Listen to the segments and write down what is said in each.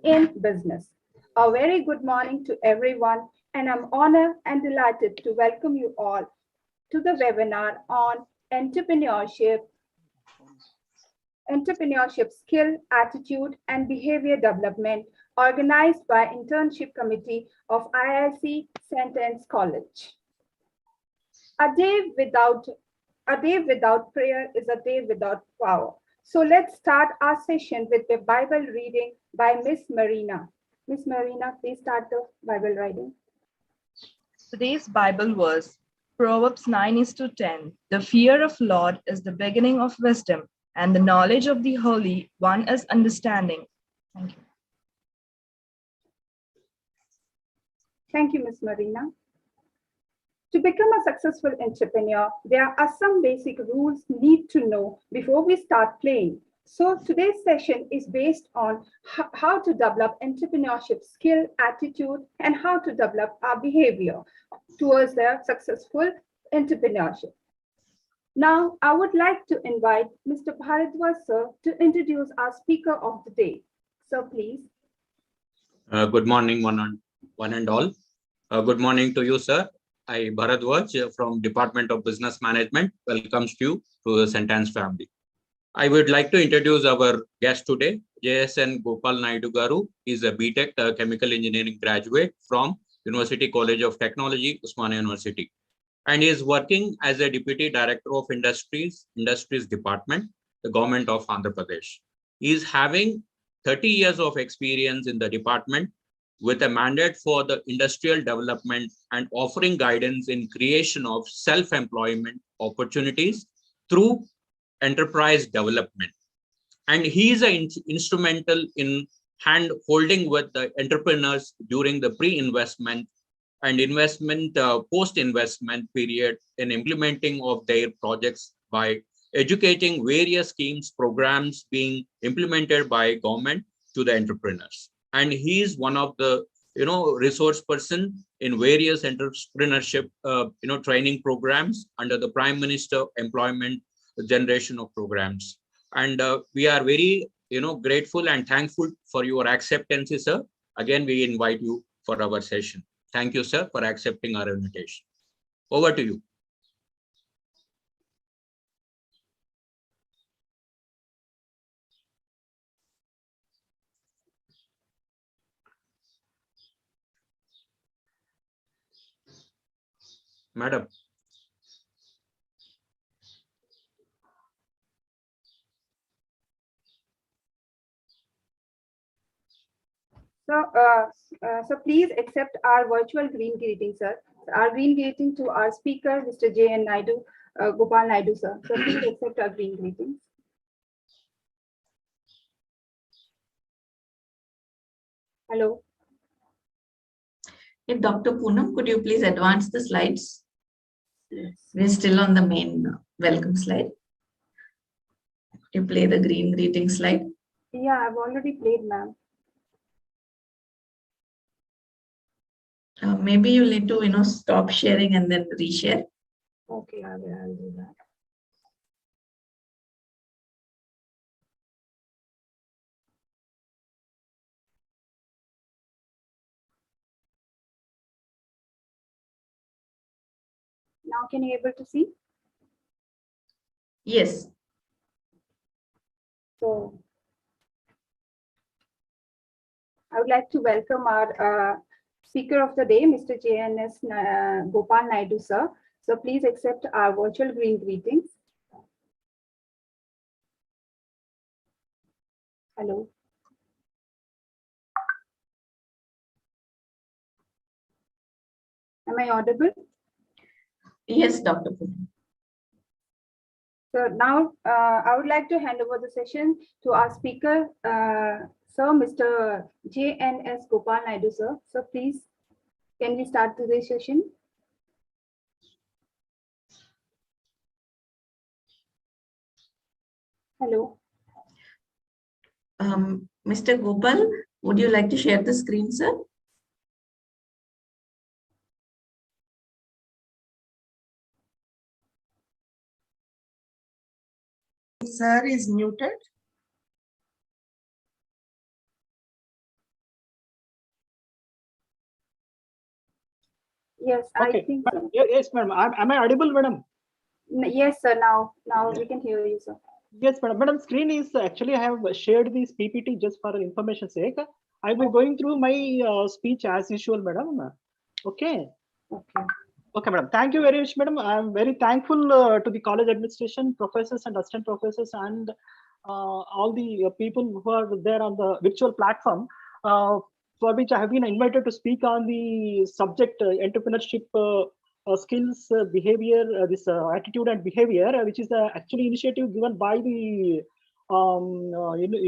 in business. A very good morning to everyone, and I'm honored and delighted to welcome you all to the webinar on entrepreneurship skill, attitude, and behavior development, organized by Internship Committee of IIC St.Ann College. A day without prayer is a day without power. So let's start our session with the Bible reading by Miss Marina. Miss Marina, please start the Bible reading. Today's Bible verse, Proverbs 9:10. The fear of Lord is the beginning of wisdom, and the knowledge of the Holy One is understanding. Thank you. Thank you, Miss Marina. To become a successful entrepreneur, there are some basic rules you need to know before we start playing. So today's session is based on how to develop entrepreneurship skill, attitude, and how to develop our behavior towards the successful entrepreneurship. Now, I would like to invite Mr. Bharadwaj, sir, to introduce our speaker of the day. So please. Good morning, one and all. Good morning to you, sir. I, Bharadwaj from Department of Business Management, welcomes you to the St.Ann's family. I would like to introduce our guest today, JSN Gopal Naidu Garu. He is a BTech Chemical Engineering graduate from University College of Technology, Usmania University. And he is working as a Deputy Director of Industries Department, the Government of Andhra Pradesh. He is having 30 years of experience in the department with a mandate for the industrial development and offering guidance in creation of self-employment opportunities through enterprise development. And he is instrumental in hand holding with the entrepreneurs during the pre-investment and investment post-investment period in implementing of their projects by educating various schemes, programs being implemented by government to the entrepreneurs. And he is one of the resource person in various entrepreneurship training programs under the Prime Minister Employment Generation of programs. And we are very grateful and thankful for your acceptance, sir. Again, we invite you for our session. Thank you, sir, for accepting our invitation. Over to you. Madam. So please accept our virtual green greeting, sir. Our green greeting to our speaker, Mr. J.N. Naidu, Gopal Naidu, sir. So please accept our green greetings. Hello. Hey, Dr. Poonam, could you please advance the slides? Yes. We're still on the main welcome slide. Could you play the green greeting slide? Yeah, I've already played, ma'am. Maybe you'll need to, stop sharing and then reshare. Okay, I'll do that. Now, can you able to see? Yes. So, I would like to welcome our speaker of the day, Mr. J.N.S. Gopal Naidu, sir. So please accept our virtual green greetings. Hello. Am I audible? Yes, Dr. Poonam. So now I would like to hand over the session to our speaker, sir, Mr. J.N.S. Gopal Naidu, sir. So please, can we start today's session? Hello. Mr. Gopal, would you like to share the screen, sir? Sir is muted. Yes, I Okay. think so. Yes, madam. Am I audible, madam? Yes, sir. Now we can hear you, sir. Yes, madam. Madam, screen is actually I have shared this PPT just for information sake. I will be going through my speech as usual, madam. Okay. Okay. Okay, madam. Thank you very much, madam. I am very thankful to the college administration, professors and assistant professors, and all the people who are there on the virtual platform, for which I have been invited to speak on the subject entrepreneurship skills, behavior, this attitude and behavior, which is the actually initiative given by the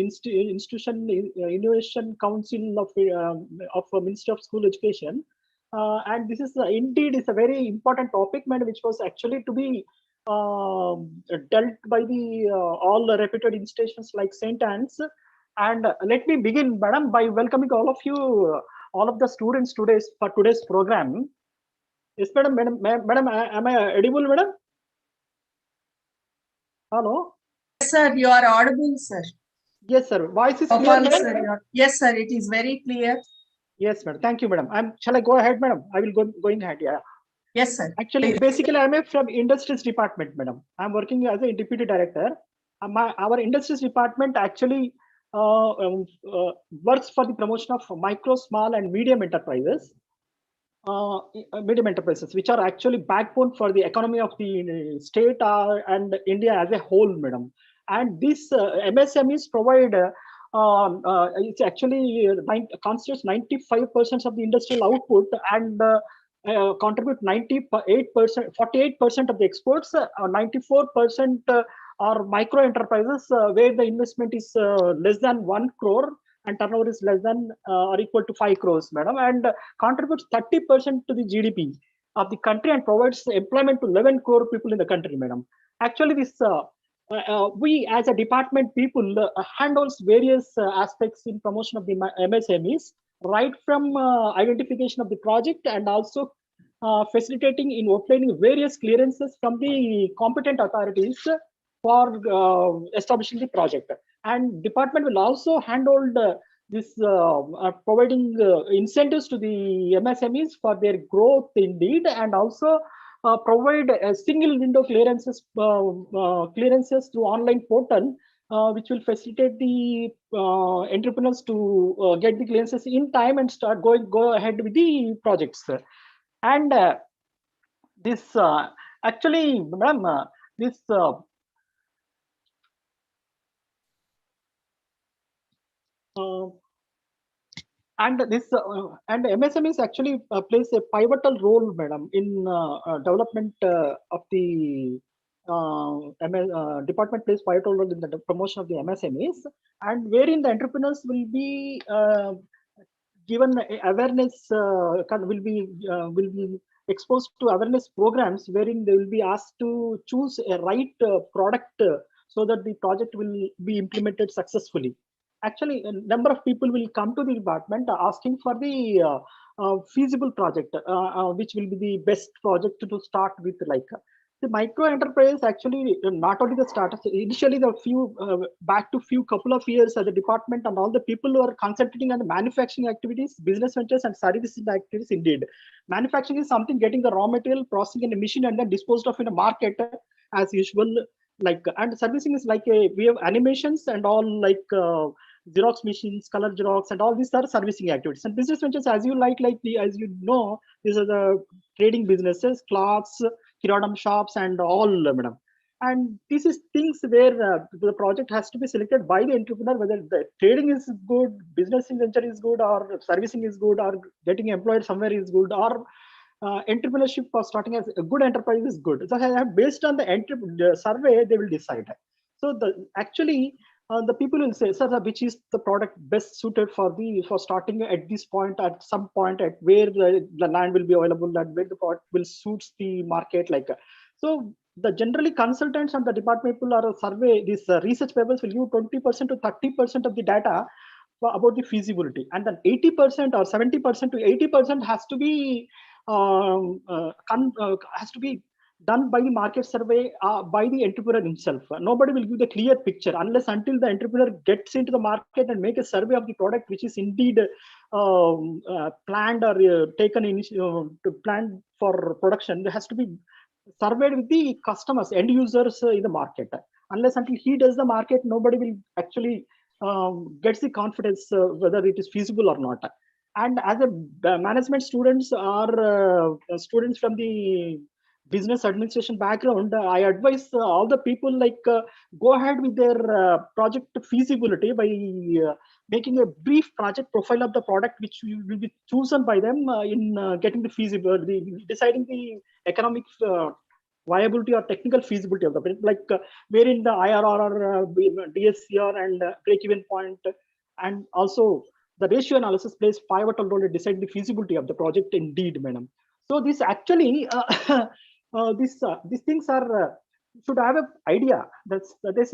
institution innovation council of Ministry of School Education. And this is indeed is a very important topic, man, which was actually to be dealt by the all the reputed institutions like St.Ann's. And let me begin, madam, by welcoming all of you, all of the students today's for today's program. Yes, madam, madam, am I audible, madam? Hello. Yes, sir, you are audible, sir. Yes, sir. Voice is clear, Gopal, madam? sir, yes, sir, it is very clear. Yes, madam. Thank you, madam. Shall I go ahead, madam? I will go going ahead. Yeah. Yes, sir. Actually, basically, I'm from industries department, madam. I'm working as a deputy director. Our industries department actually works for the promotion of micro, small, and medium enterprises. Medium enterprises, which are actually backbone for the economy of the state and India as a whole, madam. And this MSMEs provide. It's actually constitutes 95% of the industrial output and contribute 98%, 48% of the exports, 94% are micro enterprises where the investment is less than 1 crore and turnover is less than or equal to 5 crores, madam, and contributes 30% to the GDP of the country and provides employment to 11 crore people in the country, madam. Actually, this we as a department people handles various aspects in promotion of the MSMEs, right from identification of the project and also facilitating in obtaining various clearances from the competent authorities for establishing the project. And department will also handle this providing incentives to the MSMEs for their growth indeed, and also provide a single window clearances through online portal, which will facilitate the entrepreneurs to get the clearances in time and go ahead with the projects. And this actually, madam, this and this and MSMEs actually plays a pivotal role, madam, in development of the department plays pivotal role in the promotion of the MSMEs, and wherein the entrepreneurs will be given awareness, will be exposed to awareness programs wherein they will be asked to choose a right product so that the project will be implemented successfully. Actually, a number of people will come to the department asking for the feasible project, which will be the best project to start with. Like the micro enterprise, actually, not only the startups. Initially, the few back to few couple of years, the department and all the people who are concentrating on the manufacturing activities, business ventures, and services activities. Indeed, manufacturing is something getting the raw material, processing in a machine, and then disposed of in a market as usual. Like, and servicing is like we have animations and all, like Xerox machines, color Xerox, and all these are servicing activities. And business ventures, as you as you know, these are the trading businesses, cloths, kiradam shops, and all, madam. And this is things where the project has to be selected by the entrepreneur, whether the trading is good, business venture is good, or servicing is good, or getting employed somewhere is good, or entrepreneurship for starting as a good enterprise is good. So based on the survey, they will decide. So actually the people will say, sir, which is the product best suited for starting at this point, at some point, at where the land will be available, and where the product will suits the market. Like so, the generally consultants and the department people are survey these research papers will give 20% to 30% of the data about the feasibility, and then 80% or 70% to 80% has to be done by the market survey by the entrepreneur himself. Nobody will give the clear picture unless until the entrepreneur gets into the market and make a survey of the product, which is indeed planned or taken planned for production. There has to be surveyed with the customers, end users in the market. Unless until he does the market, nobody will actually gets the confidence whether it is feasible or not. And as a management students or students from the business administration background, I advise all the people go ahead with their project feasibility by making a brief project profile of the product, which will be chosen by them in getting the feasibility, deciding the economic viability or technical feasibility of the product, wherein the IRR or DSCR and break-even point, and also the ratio analysis plays pivotal role in deciding the feasibility of the project. Indeed, madam. So this actually these things are should have an idea that is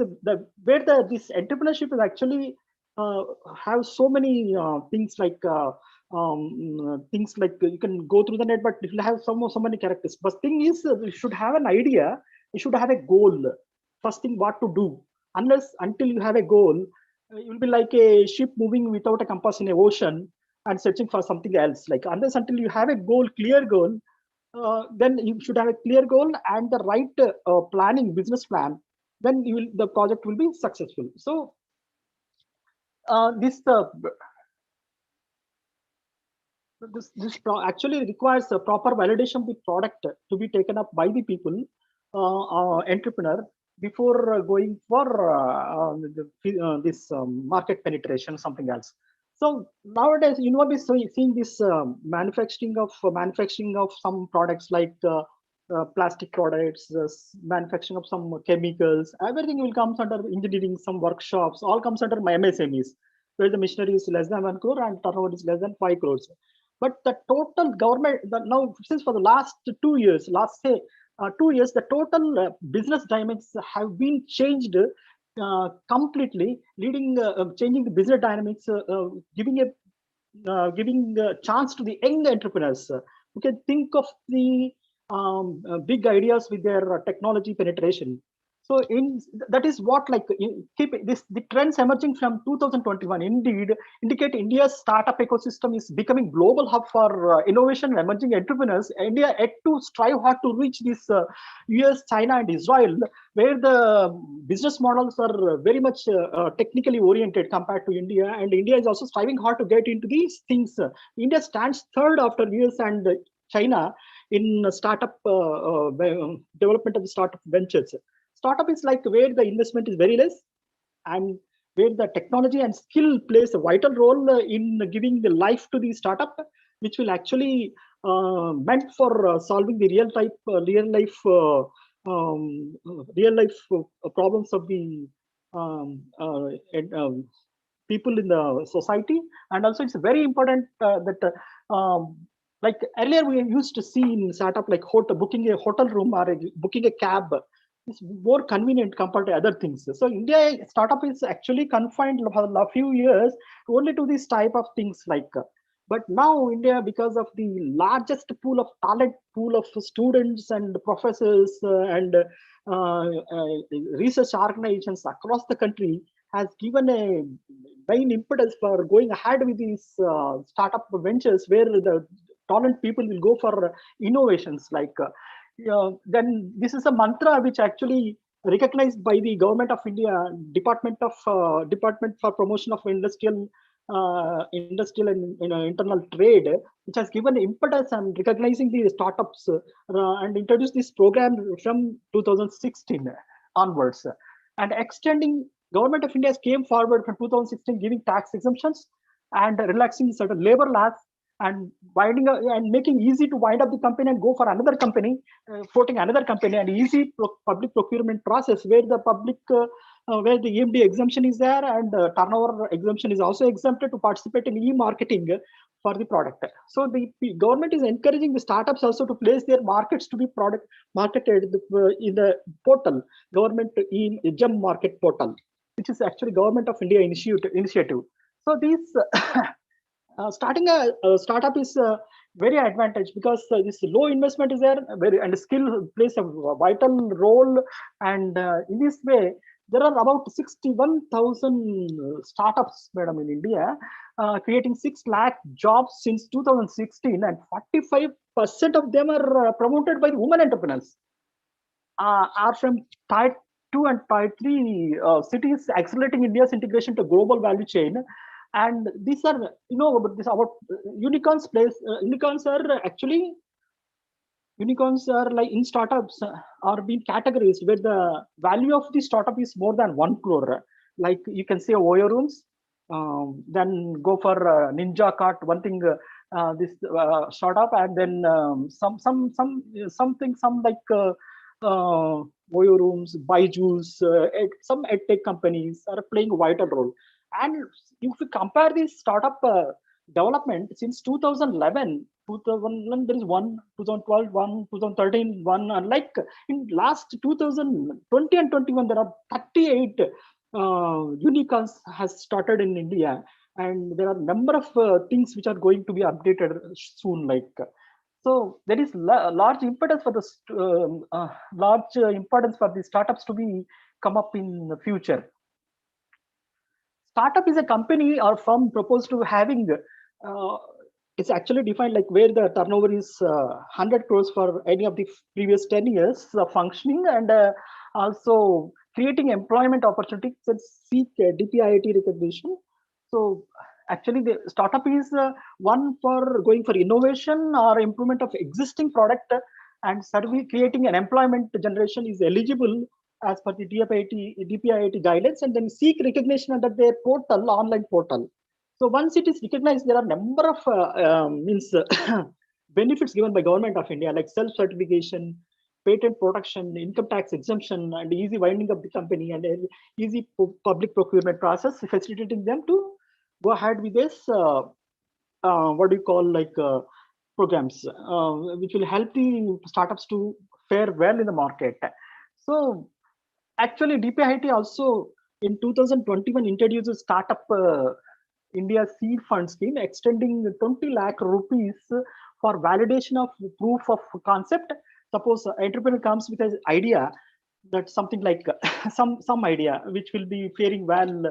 where this entrepreneurship is actually have so many things like you can go through the net, but it will have so many characters. But thing is, you should have an idea. You should have a goal. First thing, what to do. Until you have a goal, you will be like a ship moving without a compass in the ocean and searching for something else. Like unless until you have a goal, clear goal, then you should have a clear goal and the right planning, business plan. Then the project will be successful. So this actually requires a proper validation of the product to be taken up by the people, entrepreneur, before going for this market penetration, something else. So nowadays, you know, we're seeing this manufacturing of some products like plastic products, manufacturing of some chemicals. Everything will comes under engineering, some workshops, all comes under my MSMEs, where the machinery is less than 1 crore and turnover is less than 5 crores. But the total government, now since for the last 2 years, the total business dynamics have been changed completely, changing the business dynamics, giving a chance to the young entrepreneurs who can think of the big ideas with their technology penetration. So that is what the trends emerging from 2021 indeed indicate India's startup ecosystem is becoming global hub for innovation and emerging entrepreneurs. India had to strive hard to reach this US, China, and Israel, where the business models are very much technically oriented compared to India, and India is also striving hard to get into these things. India stands third after US and China in startup development of the startup ventures. Startup is like where the investment is very less and where the technology and skill plays a vital role in giving the life to the startup, which will actually meant for solving the real life problems of the people in the society. And also it's very important that like earlier we used to see in startup like booking a hotel room or booking a cab is more convenient compared to other things. So India startup is actually confined for a few years only to this type of things but now India, because of the largest pool of talent, pool of students and professors and research organizations across the country, has given a main impetus for going ahead with these startup ventures where the talent people will go for innovations then this is a mantra which actually recognized by the government of India, Department for Promotion of Industrial and Internal Trade, which has given impetus and recognizing the startups and introduced this program from 2016 onwards, and extending. Government of India came forward from 2016, giving tax exemptions and relaxing certain labor laws and winding up and making easy to wind up the company and go for another company, floating another company, and easy public procurement process where the public where the EMD exemption is there and turnover exemption is also exempted to participate in e-marketing for the product. So the government is encouraging the startups also to place their markets to be marketed in the portal, government GEM market portal, which is actually Government of India initiative. So these starting a startup is very advantage because this low investment is there, and skill plays a vital role. And in this way, there are about 61,000 startups, madam, in India, creating 6 lakh jobs since 2016, and 45% of them are promoted by women entrepreneurs. Are from Tier 2 and Tier 3 cities, accelerating India's integration to global value chain. And these are, about unicorns place. Unicorns are like in startups are being categorized where the value of the startup is more than 1 crore. Like you can say Oyo Rooms, then go for Ninja Cart, one thing, this startup, and then some like Oyo Rooms, Byju's, some edtech companies are playing a vital role. And if we compare this startup development since 2011, there is one, 2012 one, 2013 one, and like in last 2020 and 21 there are 38 unicorns has started in India, and there are number of things which are going to be updated soon, like. So there is large impetus for the startups to be come up in the future. Startup is a company or firm proposed to having, it's actually defined like where the turnover is 100 crores for any of the previous 10 years of functioning, and also creating employment opportunities and seek DPIIT recognition. So actually the startup is one for going for innovation or improvement of existing product, and creating an employment generation is eligible as per the DPIIT guidelines, and then seek recognition under their portal, online portal. So once it is recognized, there are number of benefits given by Government of India, like self-certification, patent protection, income tax exemption, and easy winding up the company, and easy public procurement process, facilitating them to go ahead with this what do you call, like programs which will help the startups to fare well in the market. So actually DPIIT also in 2021 introduces startup India seed fund scheme, extending 20 lakh rupees for validation of proof of concept. Suppose entrepreneur comes with an idea that something like some idea which will be faring well,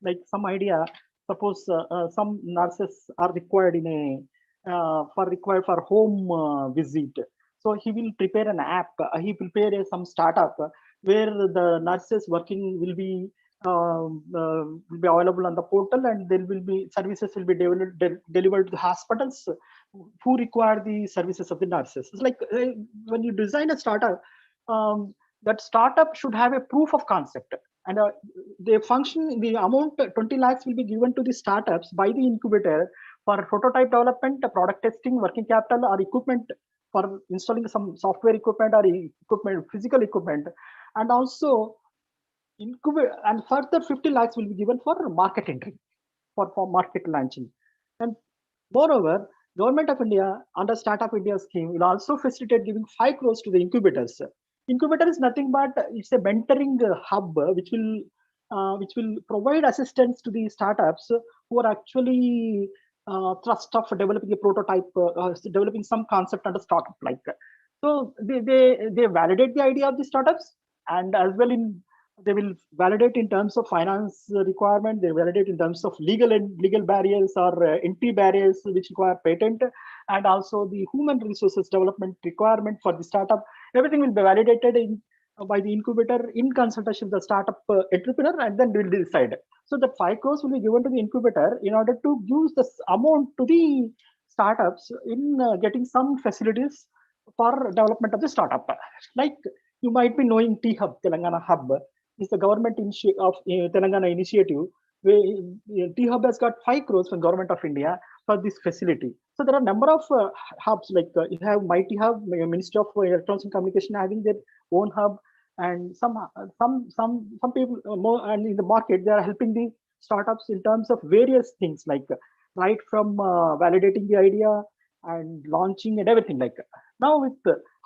like some idea. Suppose some nurses are required in a required for home visit. So he will prepare an app. He prepare some startup where the nurses working will be available on the portal, and there will be services will be delivered to the hospitals who require the services of the nurses. It's like when you design a startup, that startup should have a proof of concept, and the function, the amount 20 lakhs will be given to the startups by the incubator for prototype development, product testing, working capital, or equipment for installing some software equipment or equipment, physical equipment, and also and further 50 lakhs will be given for market entry, for market launching. And moreover, Government of India under Startup India scheme will also facilitate giving 5 crores to the incubators. Incubator is nothing but it's a mentoring hub which will provide assistance to the startups who are actually thrust of developing a prototype, developing some concept under startup like. So they validate the idea of the startups, and as well they will validate in terms of finance requirement. They validate in terms of legal barriers or entry barriers which require patent, and also the human resources development requirement for the startup. Everything will be validated by the incubator in consultation with the startup entrepreneur, and then they will decide. So the 5 crores will be given to the incubator in order to use this amount to the startups in getting some facilities for development of the startup. Like you might be knowing T-Hub, Telangana Hub, is the government of Telangana initiative, where T-Hub has got 5 crores from Government of India for this facility. So there are a number of hubs, like you have Mighty Hub, Ministry of Electronics and Communication having their own hub, and some people more, and in the market they are helping the startups in terms of various things, like right from validating the idea and launching and everything like that. Now with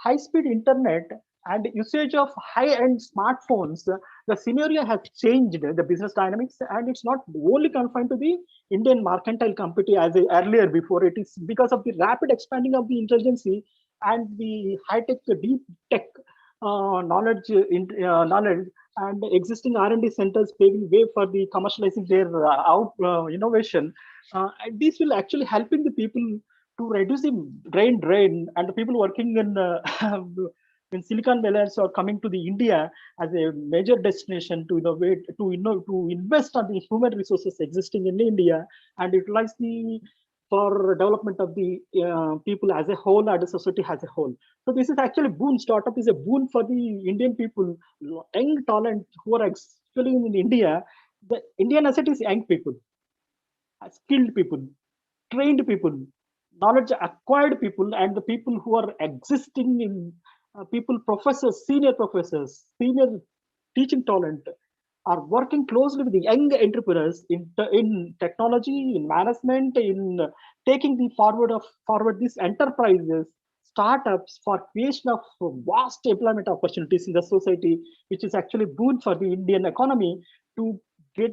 high-speed internet and usage of high-end smartphones, the scenario has changed, the business dynamics, and it's not only confined to the Indian mercantile company as earlier before. It is because of the rapid expanding of the intelligence and the high-tech, deep tech knowledge and existing R&D centers paving way for the commercializing their innovation. And this will actually helping the people to reduce the drain, and the people working in in Silicon Valley are coming to the India as a major destination to innovate, to invest on the human resources existing in India and utilize the for development of the people as a whole and the society as a whole. So this is actually boon. Startup is a boon for the Indian people, young talent who are actually in India. The Indian asset is young people, skilled people, trained people, knowledge acquired people, and the people who are existing in people, professors, senior teaching talent are working closely with the young entrepreneurs in technology, in management, in taking the forward these enterprises, startups for creation of vast employment opportunities in the society, which is actually boon for the Indian economy to get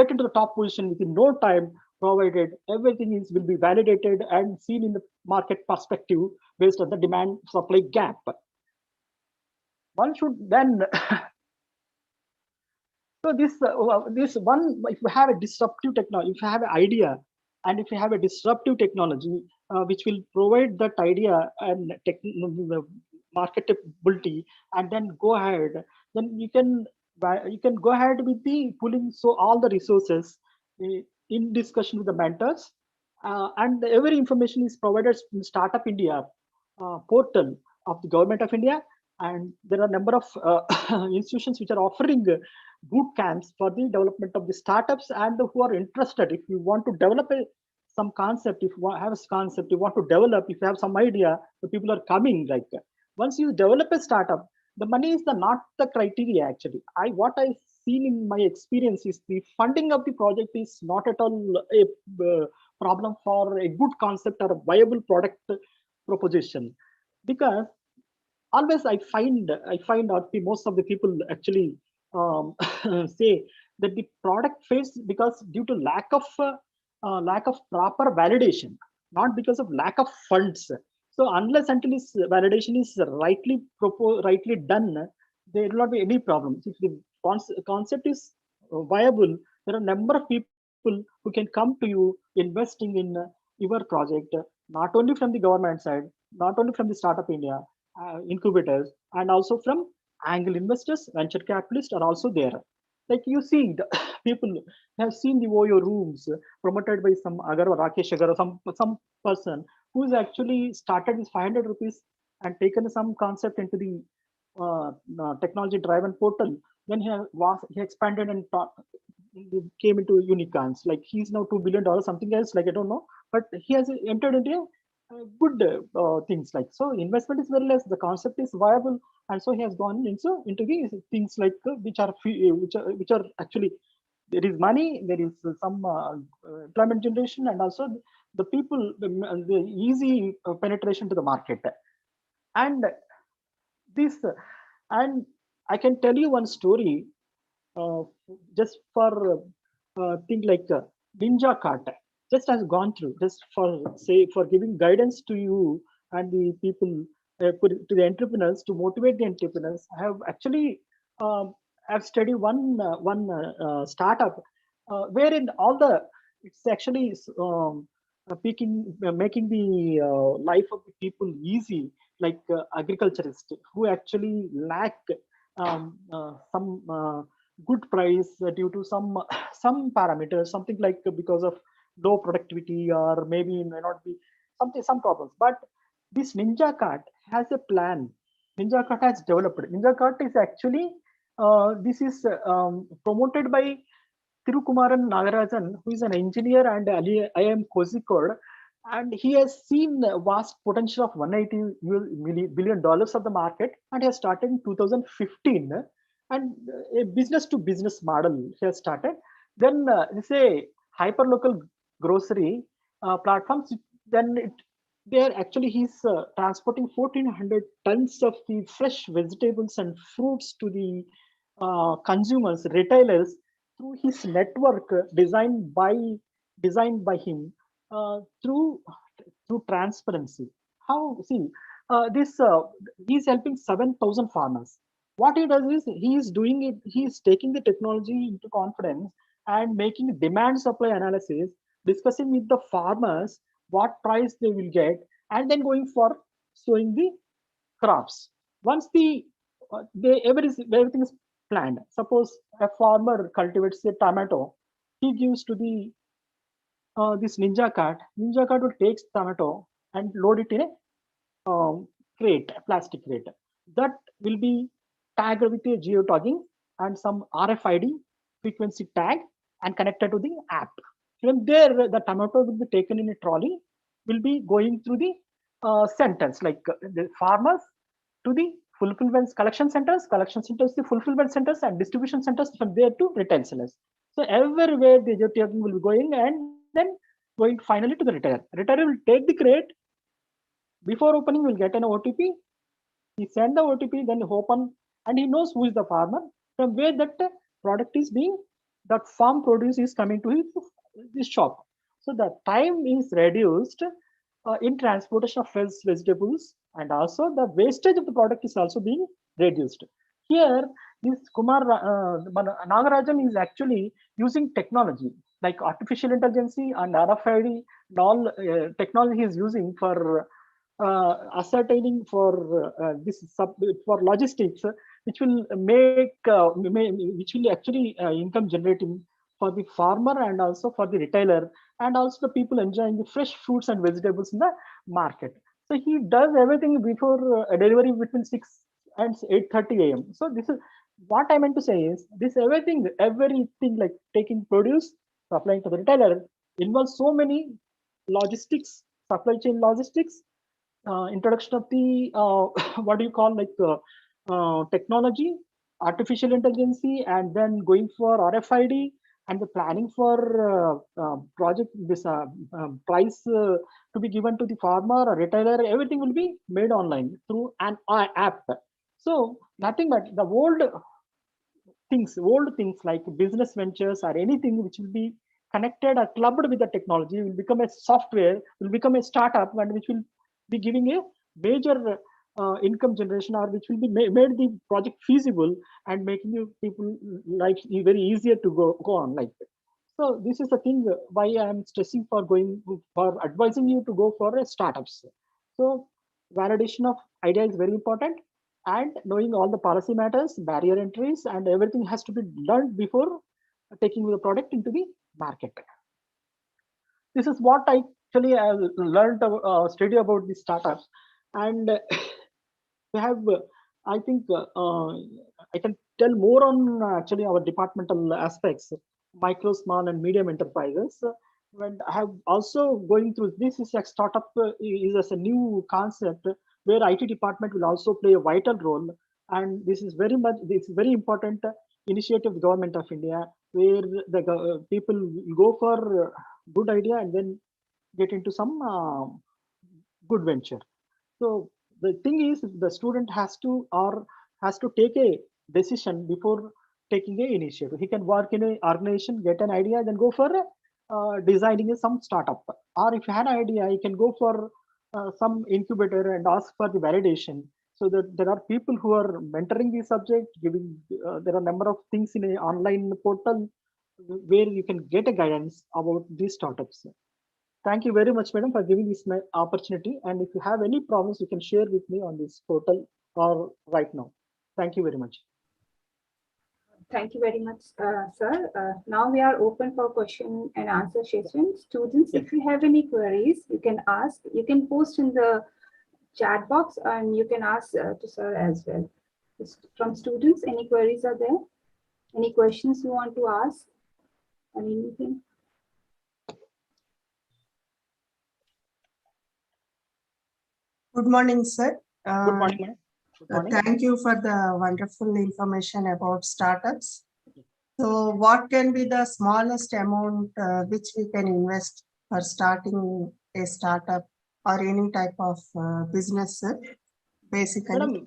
into the top position within no time, provided everything will be validated and seen in the market perspective based on the demand supply gap. One should then so this one, if you have a disruptive technology, if you have an idea, and if you have a disruptive technology which will provide that idea and marketability, and then go ahead, then you can go ahead with the pulling so all the resources in discussion with the mentors, and every information is provided in Startup India portal of the Government of India, and there are a number of institutions which are offering boot camps for the development of the startups, and who are interested. If you want to develop some concept, if you have a concept, you want to develop, if you have some idea, the people are coming. Like once you develop a startup, the money is not the criteria actually. What I've seen in my experience is the funding of the project is not at all a problem for a good concept or a viable product proposition, because always I find out most of the people actually say that the product fails because due to lack of proper validation, not because of lack of funds. So unless until this validation is rightly done, there will not be any problems. If the concept is viable, there are a number of people who can come to you investing in your project, not only from the government side, not only from the Startup India incubators, and also from angel investors, venture capitalists are also there. Like you see, the people have seen the OYO rooms promoted by some Rakesh Agar, some person who is actually started with 500 rupees and taken some concept into the technology driven portal. Then he expanded and came into unicorns. Like he's now $2 billion, something else. Like I don't know, but he has entered into good things. Like so, investment is very less. The concept is viable, and so he has gone into these things like which are actually there is money, there is some employment generation, and also the people the easy penetration to the market. And this and I can tell you one story just for thing like Ninja Cart. Just has gone through, just for giving guidance to you and the people, to the entrepreneurs, to motivate the entrepreneurs. I have actually I've studied one startup wherein it's actually making the life of the people easy, like agriculturists who actually lack some good price due to some parameters, something like because of low productivity, or maybe may not be some problems. But this Ninja Cart has a plan. Ninja Cart has developed. Ninja Cart is actually this is promoted by Thirukumaran Nagarajan, who is an engineer and IIM Kozhikode, and he has seen vast potential of $180 billion of the market, and he has started in 2015, and a business to business model he has started. Then it's a hyperlocal grocery platforms. Then he's transporting 1,400 tons of the fresh vegetables and fruits to the consumers, retailers, through his network designed by him, through transparency. How, see, this he's helping 7,000 farmers. What he does is he is doing it. He is taking the technology into confidence and making demand supply analysis, discussing with the farmers what price they will get, and then going for sowing the crops. Once everything is planned. Suppose a farmer cultivates a tomato, he gives to the this ninja cart. Ninja cart will take tomato and load it in a crate, a plastic crate. That will be tagged with a geotagging and some RFID frequency tag and connected to the app. From there, the tomato will be taken in a trolley, will be going through the centers, like the farmers to the fulfillment collection centers to fulfillment centers, and distribution centers, from there to retail sellers. So everywhere the geotagging will be going, and then going finally to the retailer. Retailer will take the crate. Before opening, will get an OTP. He send the OTP, then open, and he knows who is the farmer, from where that product is being, that farm produce is coming to his shop. So the time is reduced in transportation of fresh vegetables, and also the wastage of the product is also being reduced. Here, this Nagarajan is actually using technology like artificial intelligence and RFID and all technology he is using for ascertaining for for logistics, which will which will actually income generating for the farmer and also for the retailer, and also the people enjoying the fresh fruits and vegetables in the market. So he does everything before delivery between 6 and 8:30 a.m. So this is what I meant to say is this everything like taking produce, supplying to the retailer involves so many logistics, supply chain logistics, introduction of the what do you call, like technology, artificial intelligence, and then going for RFID, and the planning for project, this price to be given to the farmer or retailer. Everything will be made online through an app. So nothing but the old things like business ventures or anything which will be connected or clubbed with the technology will become a software, will become a startup, and which will be giving a major income generation, or which will be made the project feasible and making you people life very easier to go on like that. So this is the thing why I am stressing for advising you to go for startups. So validation of idea is very important, and knowing all the policy matters, barrier entries, and everything has to be learned before taking the product into the market. This is what I actually learned study about the startups, and we have I think I can tell more on actually our departmental aspects, micro, small, and medium enterprises. When I have also going through this is a startup is as a new concept where IT department will also play a vital role, and this is very important initiative of the government of India, where the people will go for good idea and then get into some good venture. So the thing is, the student has to take a decision before taking a initiative. He can work in an organization, get an idea, then go for designing some startup. Or if you had an idea, you can go for some incubator and ask for the validation. So that there are people who are mentoring the subject, giving there are a number of things in an online portal where you can get a guidance about these startups. Thank you very much, madam, for giving this opportunity. And if you have any problems, you can share with me on this portal or right now. Thank you very much. Thank you very much, sir. Now we are open for question and answer session. Students, if you have any queries, you can ask. You can post in the chat box, and you can ask to sir as well. From students, any queries are there? Any questions you want to ask or anything? Good morning, sir. Good morning, madam. Good morning. Thank you for the wonderful information about startups. So what can be the smallest amount which we can invest for starting a startup or any type of business, sir? Basically. Madam,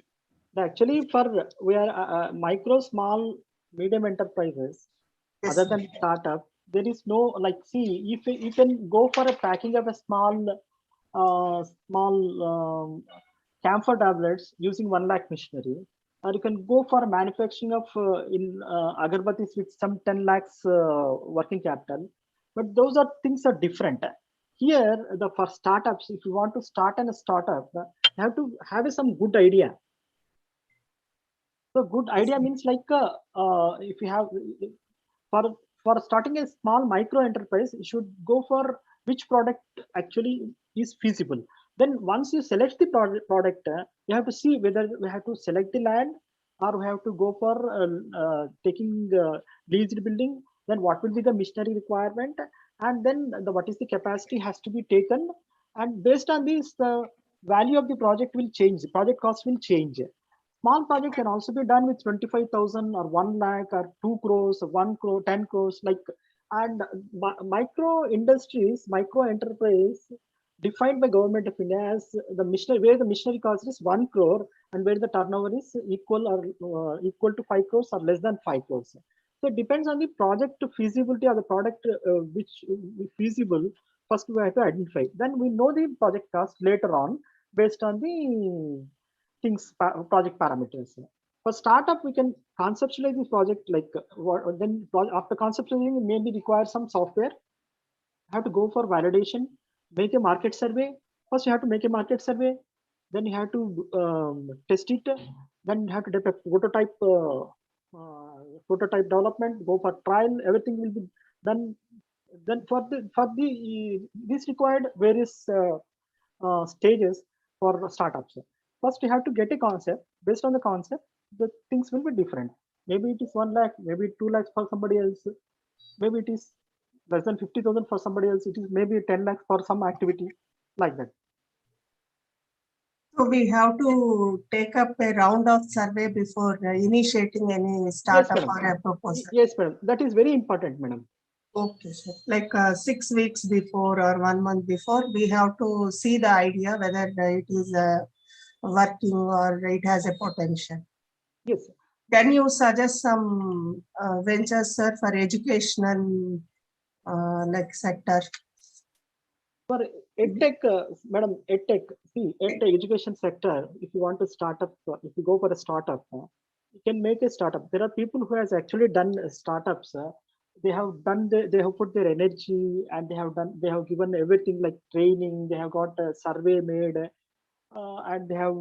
Actually, for we are micro, small, medium enterprises, Yes, other sir. than startup, there is no like. See, if you can go for a packing of a small camphor tablets using 1 lakh machinery, or you can go for manufacturing of in agarbattis with some 10 lakhs working capital. But those are things are different. Here, the for startups, if you want to start a startup, you have to have some good idea. So good idea means like if you have for for starting a small micro enterprise, you should go for which product actually is feasible. Then once you select the product, you have to see whether we have to select the land or we have to go for taking leased building. Then what will be the machinery requirement, and then what is the capacity has to be taken, and based on this, the value of the project will change. The project cost will change. Small project can also be done with 25,000 or 1 lakh or 2 crores, or 1 crore, 10 crores, like, and micro industries, micro enterprise defined by government of India as the missionary, where the missionary cost is 1 crore and where the turnover is equal or equal to 5 crores or less than 5 crores. So it depends on the project feasibility of the product which is feasible. First, we have to identify. Then we know the project cost later on based on the things project parameters. For startup, we can conceptualize the project like then after conceptualizing, we maybe require some software. Have to go for validation, make a market survey. First, you have to make a market survey. Then you have to test it. Then you have to develop prototype development. Go for trial. Everything will be done. Then for the this required various stages for startups. First, you have to get a concept. Based on the concept, the things will be different. Maybe it is 1 lakh, maybe 2 lakhs for somebody else. Maybe it is less than 50,000 for somebody else. It is maybe 10 lakhs for some activity like that. So we have to take up a round of survey before initiating any Yes, startup madam. or a proposal. Yes, madam. That is very important, madam. Okay, sir. Like 6 weeks before or 1 month before, we have to see the idea whether it is working or it has a potential. Yes. Can you suggest some ventures, sir, for educational like sector? For edtech, madam, edtech, see, edtech education sector, if you want to start up, if you go for a startup, you can make a startup. There are people who has actually done startups. They have done, they have put their energy and they have given everything like training. They have got a survey made and they have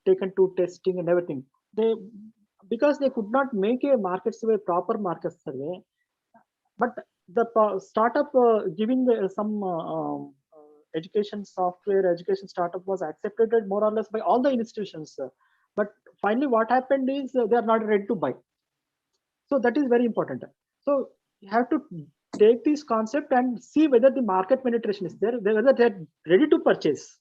taken to testing and everything. They, because they could not make a market survey, proper market survey, but the startup giving some education software education startup was accepted more or less by all the institutions, but finally what happened is they are not ready to buy. So that is very important. So you have to take this concept and see whether the market penetration is there, whether they're ready to purchase.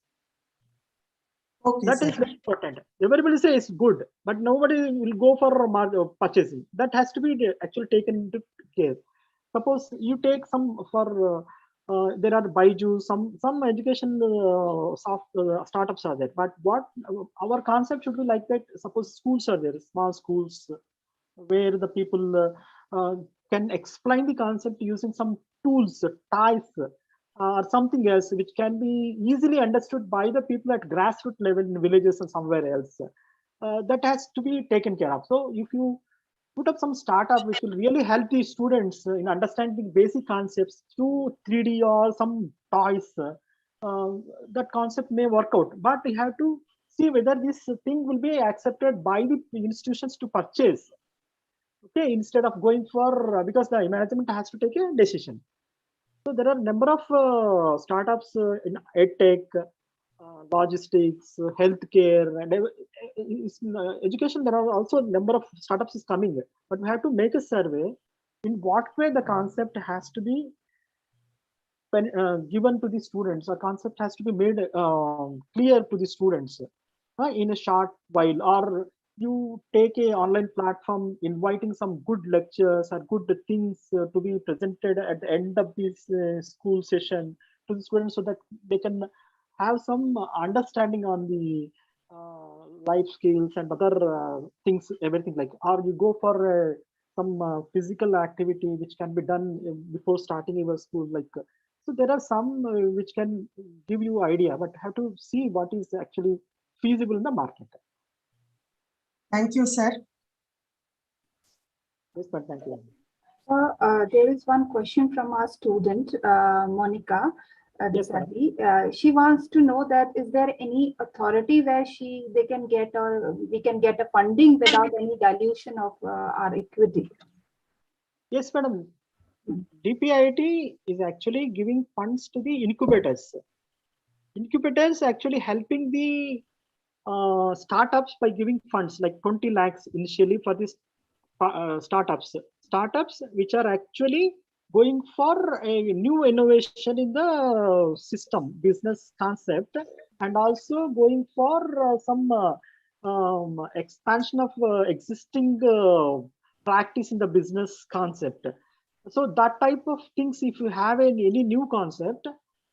Okay, That sir. is very important. Everybody says it's good, but nobody will go for purchasing. That has to be actually taken into care. Suppose you take some for there are Baiju, some education startups are there. But what our concept should be like that. Suppose schools are there, small schools where the people can explain the concept using some tools, ties, or something else which can be easily understood by the people at grassroots level in villages and somewhere else. That has to be taken care of. So if you put up some startup which will really help the students in understanding basic concepts through 3D or some toys, that concept may work out. But you have to see whether this thing will be accepted by the institutions to purchase. Okay, instead of going for because the management has to take a decision. So there are number of startups in edtech, logistics, healthcare, and education. There are also a number of startups is coming, but we have to make a survey in what way the concept has to be given to the students. A concept has to be made clear to the students in a short while, or you take a online platform inviting some good lectures or good things to be presented at the end of this school session to the students so that they can have some understanding on the life skills and other things, everything like, or you go for some physical activity which can be done before starting your school, like. So there are some which can give you idea, but have to see what is actually feasible in the market. Thank you, sir. Yes, but thank you. There is one question from our student, Monica Yes, Desai. She wants to know that is there any authority where they can get, or we can get a funding without any dilution of our equity? Yes, madam. DPIIT is actually giving funds to the incubators. Incubators actually helping the startups by giving funds like 20 lakhs initially for this startups which are actually going for a new innovation in the system business concept, and also going for some expansion of existing practice in the business concept. So that type of things, if you have any new concept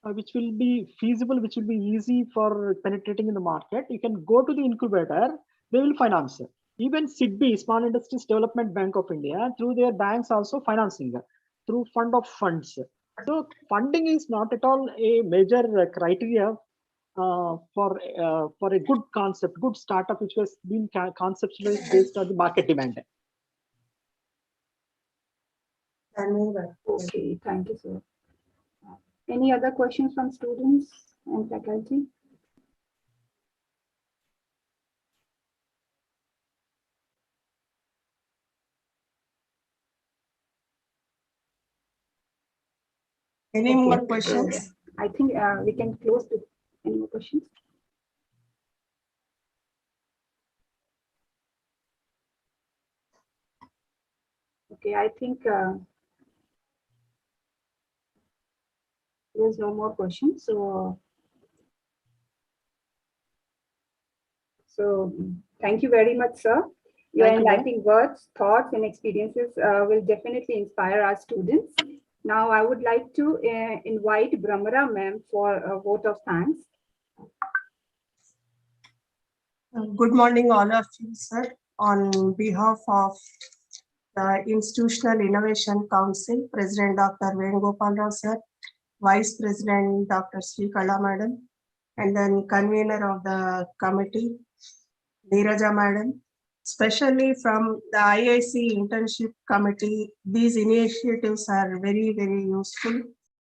which will be feasible, which will be easy for penetrating in the market, you can go to the incubator, they will finance. Even SIDBI, Small Industries Development Bank of India, through their banks also financing through fund of funds. So funding is not at all a major criteria for a good concept, good startup which was being conceptualized based on the market demand. Okay, thank you, sir. Any other questions from students and faculty? Any more questions? I think we can close with any more questions. Okay, I think there's no more questions. So thank you very much, sir. Your enlightening words, thoughts, and experiences will definitely inspire our students. Now, I would like to invite Brahmara ma'am for a vote of thanks. Good morning, all of you, sir. On behalf of the Institutional Innovation Council, President Dr. Venugopal Rao, sir, Vice President Dr. Sri Kala Madam, and then convener of the committee, Neeraja Madam, especially from the IIC Internship Committee, these initiatives are very, very useful.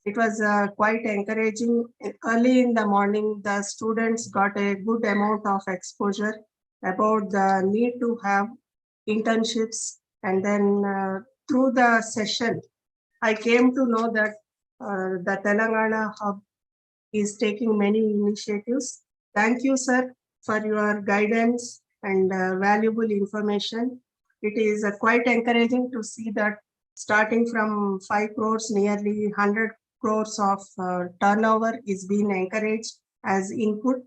It was quite encouraging. Early in the morning, the students got a good amount of exposure about the need to have internships. And then through the session, I came to know that the Telangana Hub is taking many initiatives. Thank you, sir, for your guidance and valuable information. It is quite encouraging to see that starting from 5 crores, nearly 100 crores of turnover is being encouraged as input.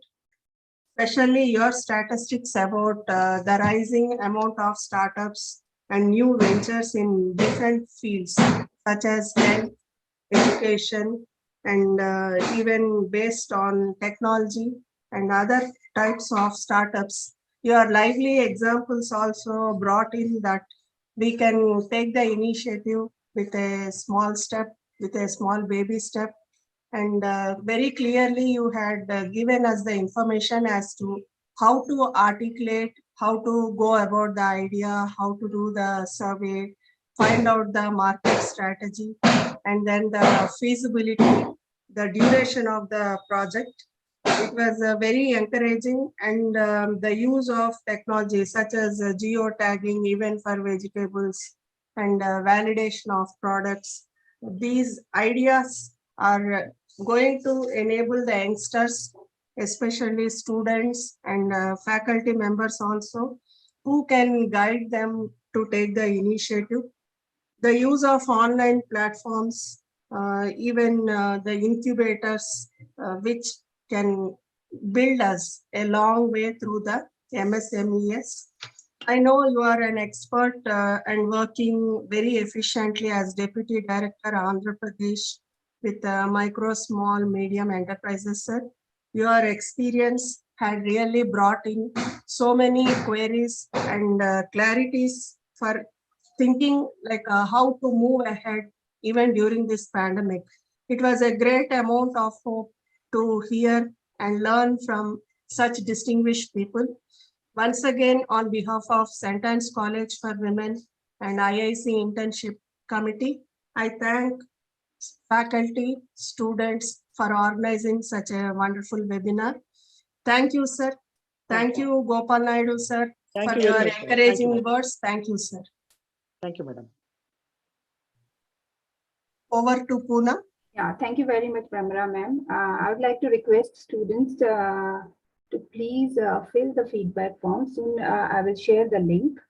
Especially your statistics about the rising amount of startups and new ventures in different fields, such as health, education, and even based on technology and other types of startups. Your lively examples also brought in that we can take the initiative with a small step, with a small baby step. And very clearly you had given us the information as to how to articulate, how to go about the idea, how to do the survey, find out the market strategy, and then the feasibility, the duration of the project. It was very encouraging, and the use of technology such as geotagging even for vegetables and validation of products. These ideas are going to enable the youngsters, especially students and faculty members also, who can guide them to take the initiative. The use of online platforms, even the incubators, which can build us a long way through the MSMEs. I know you are an expert and working very efficiently as Deputy Director, Andhra Pradesh, with micro, small, medium enterprises, sir. Your experience had really brought in so many queries and clarities for thinking like how to move ahead even during this pandemic. It was a great amount of hope to hear and learn from such distinguished people. Once again, on behalf of St.Ann's College for Women and IIC Internship Committee, I thank faculty, students for organizing such a wonderful webinar. Thank you, sir. Thank you, Gopal Naidu, sir, Thank for you your very much, madam. encouraging words. Thank you, sir. Thank you, madam. Over to Poona. Yeah, thank you very much, Pramara ma'am. I would like to request students to please fill the feedback form. Soon I will share the link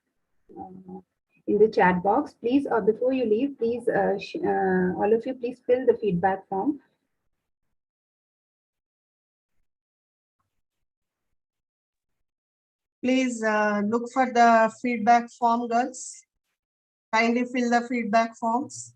in the chat box. Please, before you leave, please, all of you, please fill the feedback form. Please look for the feedback form, girls. Kindly fill the feedback forms.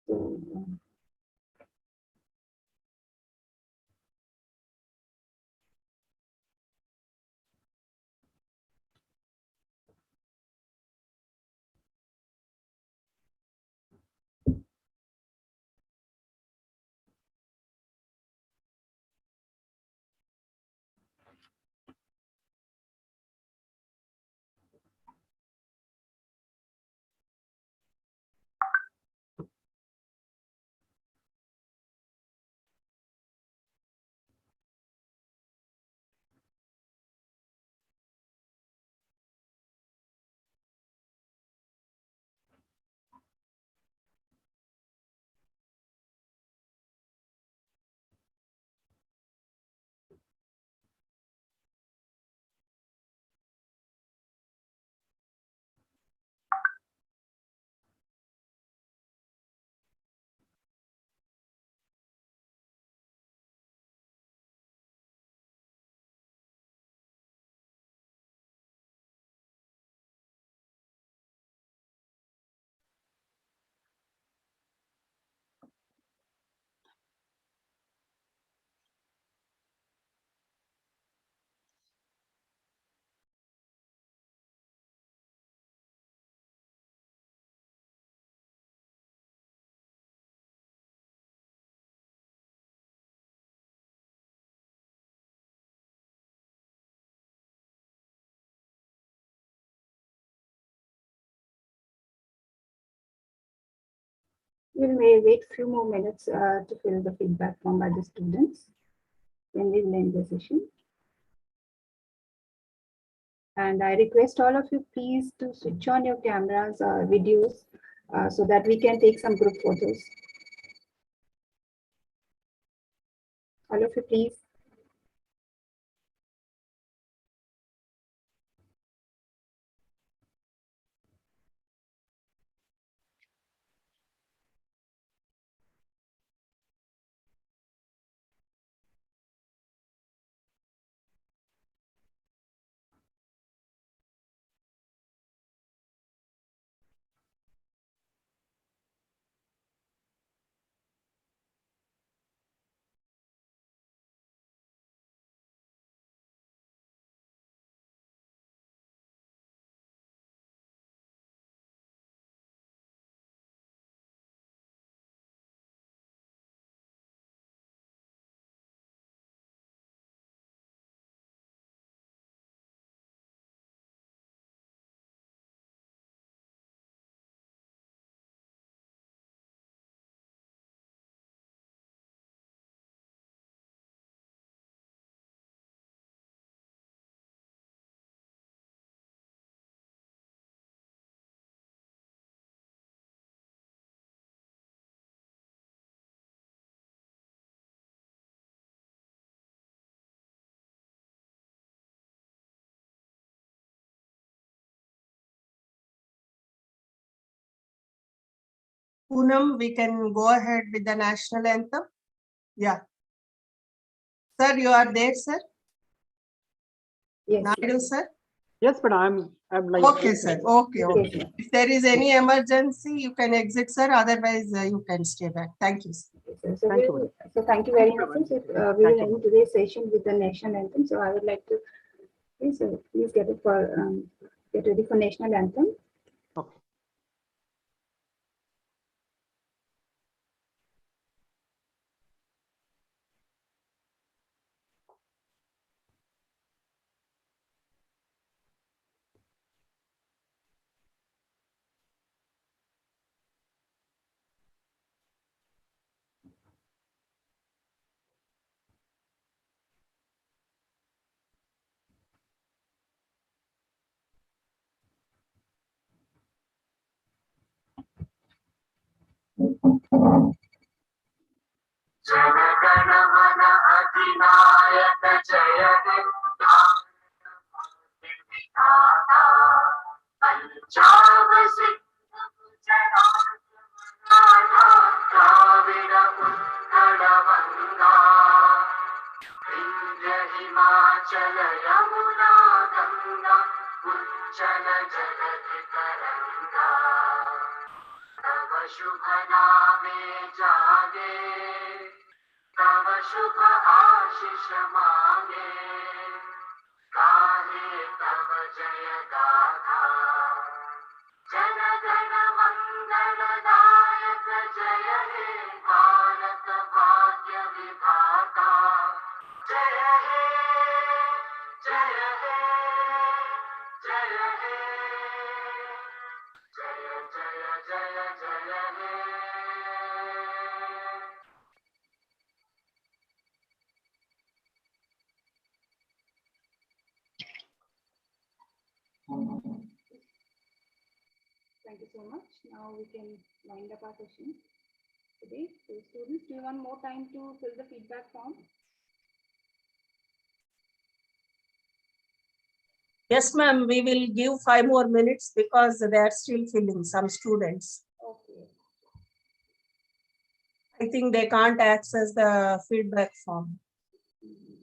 So, we may wait a few more minutes to fill the feedback form by the students. Then we will end the session. And I request all of you, please, to switch on your cameras or videos so that we can take some group photos. All of you, please. Poonam, we can go ahead with the national anthem. Yeah. Sir, you are there, sir? Yes. Naidu, sir? Yes, but I'm like. Okay, sir. Okay, okay. Yes, sir. If there is any emergency, you can exit, sir. Otherwise, you can stay back. Thank you, sir. Okay, so, Thank you, thank you very Thank you, much. Sir. So, madam. we Thank will you. end today's session with the national anthem. So I would like to please get it for get ready for national anthem. Okay. Jana Gana Mana अधिनायक जय हे विधाता पंजाब सिंध गुजरात मराठा द्राविड उत्कल गंगा विंध्य हिमाचल यमुना गंगा उच्चल जलधि तरंगा तव शुभ नामे जागे तव शुभ आशीष मांगे गाहे तव जय गाथा जन गण मंगल दायक जय हे भारत भाग्य विधाता जय हे जय हे जय हे जय जय जय जय हे Thank you so much. Now we can wind up our session today. So students, do you want more time to fill the feedback form? Yes, ma'am. We will give 5 more minutes because they are still filling, some students. Okay. I think they can't access the feedback form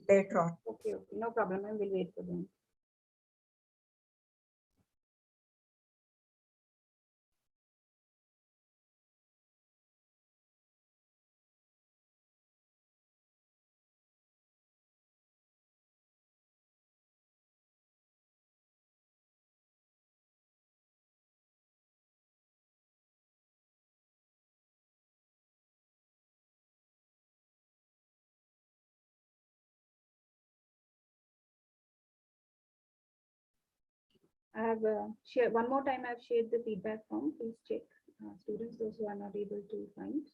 later on. Okay, no problem. I will wait for them. I have shared one more time. I've shared the feedback form. Please check, students, those who are not able to find.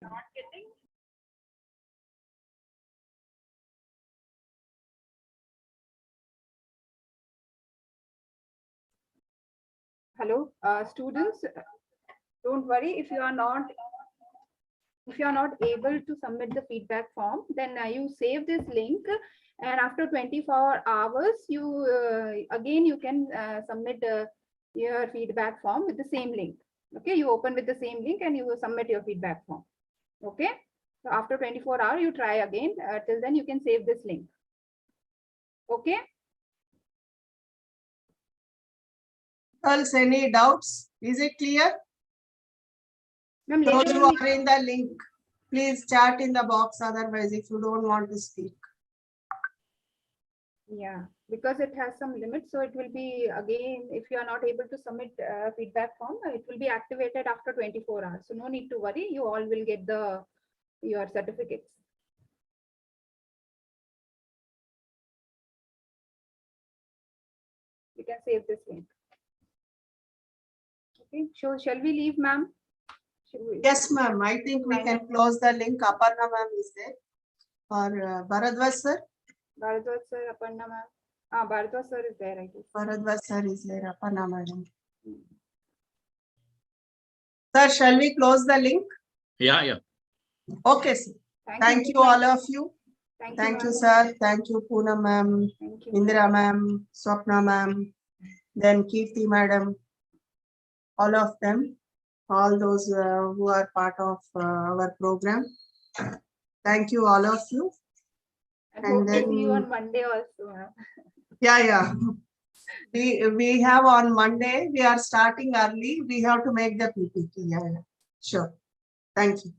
not getting. Hello, students, don't worry if you are not able to submit the feedback form, then you save this link, and after 24 hours you again you can submit your feedback form with the same link. Okay, you open with the same link and you will submit your feedback form. Okay, so after 24 hours you try again. Till then you can save this link. Okay. Else, any doubts? Is it clear? Ma'am, Those later who on are in the link, please chat in the box. Otherwise, if you don't want to speak. yeah, because it has some limits, so it will be again, if you are not able to submit feedback form, it will be activated after 24 hours. So no need to worry, you all will get your certificates. You can save this link. Okay, so shall we leave, ma'am? Yes, ma'am. I think we can close the link. Aparna ma'am is there. Or Bharadwaj sir? Bharadwaj sir, Aparna ma'am. Bharadwaj sir is there, I guess. Bharadwaj sir is there. Aparna madam. Sir, shall we close the link? Yeah. Okay, sir. Thank you, all of you. Thank you, ma'am. sir. Thank you, Poonam ma'am, Thank you. Indira ma'am, Swapna ma'am, then Kirti madam, all of them, all those who are part of our program. Thank you, all of you. And And hope to see you then- on Monday also, ma'am. Yeah. We have on Monday, we are starting early. We have to make the PPT. Yeah. Sure. Thank you.